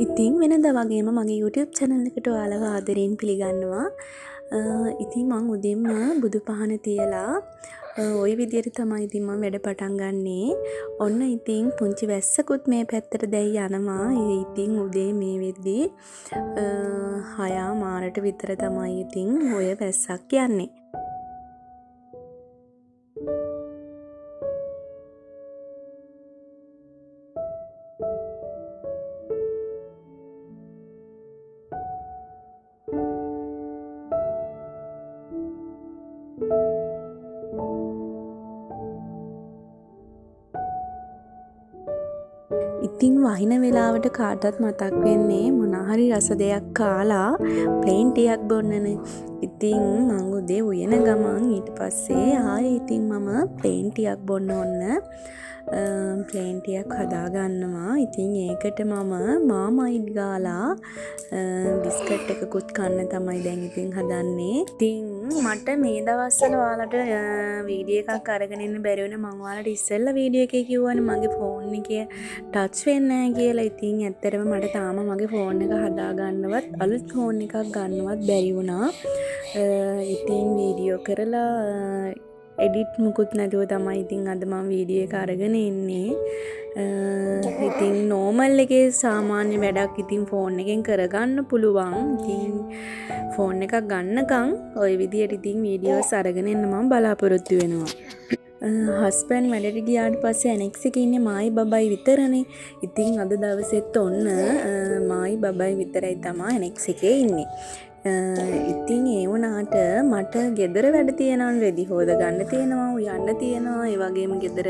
ඉතින් වෙනදා වගේම මගේ YouTube channel එකට ඔයාලව ආදරයෙන් පිළිගන්නවා. ඉතින් මං උදෙන්ම බුදු පහන තියලා ওই විදියට තමයි ඉතින් මම වැඩ පටන් ගන්නෙ. ඔන්න ඉතින් පුංචි වැස්සකුත් මේ පැත්තට දැන් යනවා. ඉතින් උදේ මේ වෙද්දී 6 මාරට විතර තමයි ඉතින් ඔය වැස්සක් යන්නේ. ඉතින් වහින වෙලාවට කාටවත් මතක් වෙන්නේ මොනහරි රස දෙයක් කාලා ප්ලේන් ටියක් බොන්නනේ. ඉතින් මං උදේ උයන ගමන් ඊට පස්සේ ආයේ ඉතින් මම ප්ලේන් ටියක් බොන්න ඕන ප්ලේන් ටියක් හදා ගන්නවා. ඉතින් ඒකට මම මාමයිඩ් ගාලා බිස්කට් එකකුත් කන්න තමයි දැන් ඉතින් හදන්නේ. ඉතින් මට මේ දවස්වල ඔයාලට වීඩියෝ එකක් අරගෙන ඉන්න බැරි වුණා. මම ඔයාලට ඉස්සෙල්ලා වීඩියෝ එකේ කිව්වනේ මගේ ෆෝන් එකේ ටච් වෙන්නේ නැහැ කියලා. ඉතින් ඇත්තටම මට තාම මගේ ෆෝන් එක හදා ගන්නවත් අලුත් ෆෝන් එකක් ගන්නවත් බැරි වුණා. ඉතින් වීඩියෝ කරලා එඩිට් මුකුත් නැතුව තමයි ඉතින් අද මම වීඩියෝ එක අරගෙන ඉන්නේ. ඉතින් නෝමල් එකේ සාමාන්‍ය වැඩක් ඉතින් ෆෝන් එකෙන් කරගන්න පුළුවන්. ඉතින් ෆෝන් එකක් ගන්නකම් ওই විදියට ඉතින් වීඩියෝස් අරගෙන එන්න මම බලාපොරොත්තු වෙනවා. හස්බන්ඩ් වැඩට ගියාට පස්සේ ඇනෙක්ස් එකේ ඉන්නේ මායි බබයි විතරනේ. ඉතින් අද දවසෙත් ඔන්න මායි බබයි විතරයි තමයි ඇනෙක්ස් එකේ ඉන්නේ. ඉතින් ඒ වුණාට මට ගෙදර වැඩ තියෙනවා, රෙදි හොද ගන්න තියෙනවා, උයන්න තියෙනවා, ඒ වගේම ගෙදර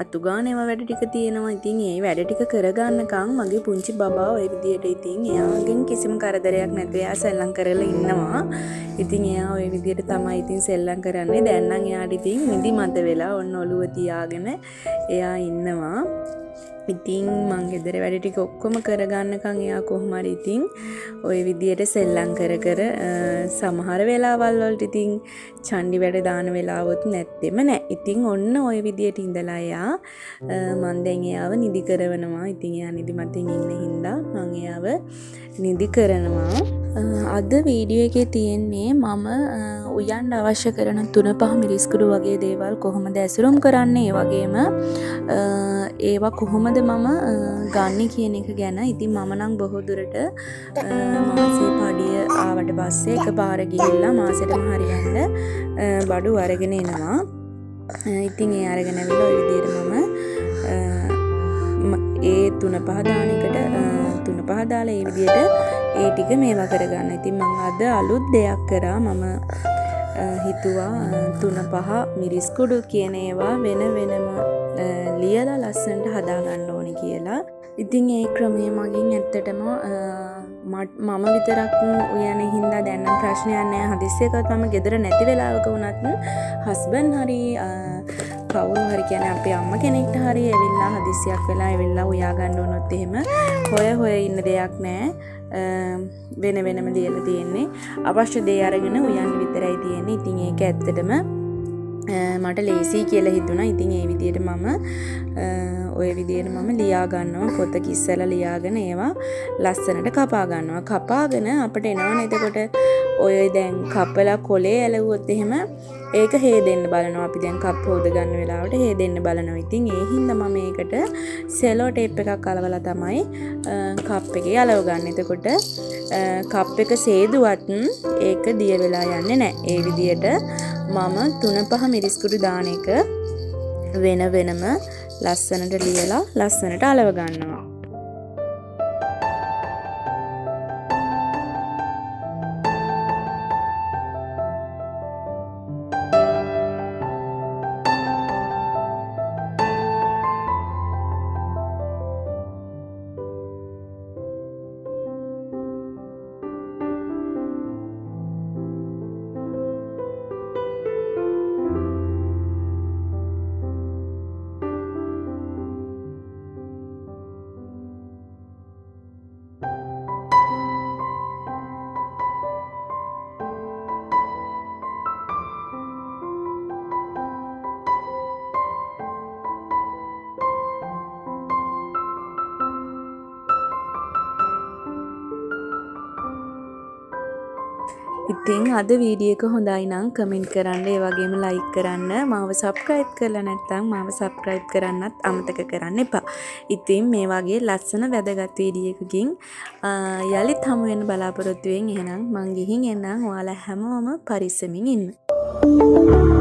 අතු ගන්න ඒවා වැඩ ටික තියෙනවා. ඉතින් ඒ වැඩ ටික කරගන්නකම් මගේ පුංචි බබා ওই විදියට ඉතින් එයාගෙන් කිසිම කරදරයක් නැතුව එයා සෙල්ලම් කරලා ඉන්නවා. ඉතින් එයා ওই විදියට තමයි ඉතින් සෙල්ලම් කරන්නේ. දැන් නම් එයාට ඉතින් නිදිමත වෙලා ඔන්න ඔළුව තියාගෙන එයා ඉන්නවා. ඉතින් මං ගෙදර වැඩ ටික ඔක්කොම කරගන්නකම් එයා කොහොම හරි ඉතින් ওই විදියට සෙල්ලම් කර කර සමහර වෙලාවල් වලට ඉතින් චණ්ඩි වැඩ දාන වෙලාවොත් නැත්තෙම නෑ. ඉතින් ඔන්න ওই විදියට ඉඳලා එයා මං දැන් එයාව නිදි කරවනවා. ඉතින් එයා නිදිමතින් ඉන්න හින්දා මං එයාව නිදි කරනවා. අද වීඩියෝ එකේ තියෙන්නේ මම උයන්න අවශ්‍ය කරන 3-5 මිරිස්කුඩු වගේ දේවල් කොහොමද ඇසුරුම් කරන්නේ, ඒ වගේම ඒවා කොහොමද මම ගන්න කියන එක ගැන. ඉතින් මම නම් බොහෝ දුරට මාසේ පඩිය ආවට පස්සේ එකපාර ගිහිල්ලා මාසෙටම හරියන්න බඩු අරගෙන එනවා. ඉතින් ඒ අරගෙන ඇවිල්ලා ওই විදියට මම ඒ 3-5 දාන එකට 3-5 දාලා ඒ විදියට ඒ ටික මේවා කරගන්න. ඉතින් මම අද අලුත් දෙයක් කරා. මම හිතුවා 3-5 මිරිස් කුඩු කියන ඒවා වෙන වෙනම ලියලා ලස්සනට හදා ගන්න ඕනේ කියලා. ඉතින් ඒ ක්‍රමය මගින් ඇත්තටම මම විතරක් උයන හින්දා දැන් නම් ප්‍රශ්නයක් නැහැ. හදිස්සියකවත් මම ගෙදර නැති වෙලාවක වුණත් හස්බන්ඩ් හරි කවුරු හරි කියන්නේ අපේ අම්මා කෙනෙක්ට හරි ඇවිල්ලා හදිස්සියක් වෙලා ඇවිල්ලා උයා ගන්න උනොත් එහෙම හොය ඉන්න දෙයක් නැහැ. වෙන වෙනම ලියලා තියෙන්නේ. අවශ්‍ය දේ අරගෙන උයන්න විතරයි තියෙන්නේ. ඉතින් ඒක ඇත්තටම මට ලේසි කියලා හිතුණා. ඉතින් ඒ විදිහට මම ওই විදිහට මම ලියා ගන්නවා. පොත කිස්සලා ලියාගෙන ඒවා ලස්සනට කපා ගන්නවා. කපාගෙන අපිට එනවනේ එතකොට ඔය දැන් කපලා කොලේ ඇලුවොත් එහෙම ඒක හේදෙන්න බලනවා. අපි දැන් කප් හොද ගන්න වෙලාවට හේදෙන්න බලනවා. ඉතින් ඒ හින්දා මම මේකට සෙලෝ ටේප් එකක් අලවලා තමයි කප් එකේ අලව ගන්න. එතකොට කප් එක සේදුවත් ඒක දිය වෙලා යන්නේ නැහැ. ඒ විදිහට මම 3-5 මිරිස්කුඩු දාන එක වෙන වෙනම ලස්සනට ලියලා ලස්සනට අලව ගන්නවා. ඉතින් අද වීඩියෝ එක හොඳයි නම් කමෙන්ට් කරන්න, ඒ වගේම ලයික් කරන්න, මාව සබ්ස්ක්‍රයිබ් කරලා නැත්නම් මාව සබ්ස්ක්‍රයිබ් කරන්නත් අමතක කරන්න එපා. ඉතින් මේ වගේ ලස්සන වැදගත් වීඩියෝ එකකින් යලිත් හමු වෙන්න බලාපොරොත්තු වෙමින් එහෙනම් මං ගිහින් එන්නම්. ඔයාලා හැමෝම පරිස්සමින් ඉන්න.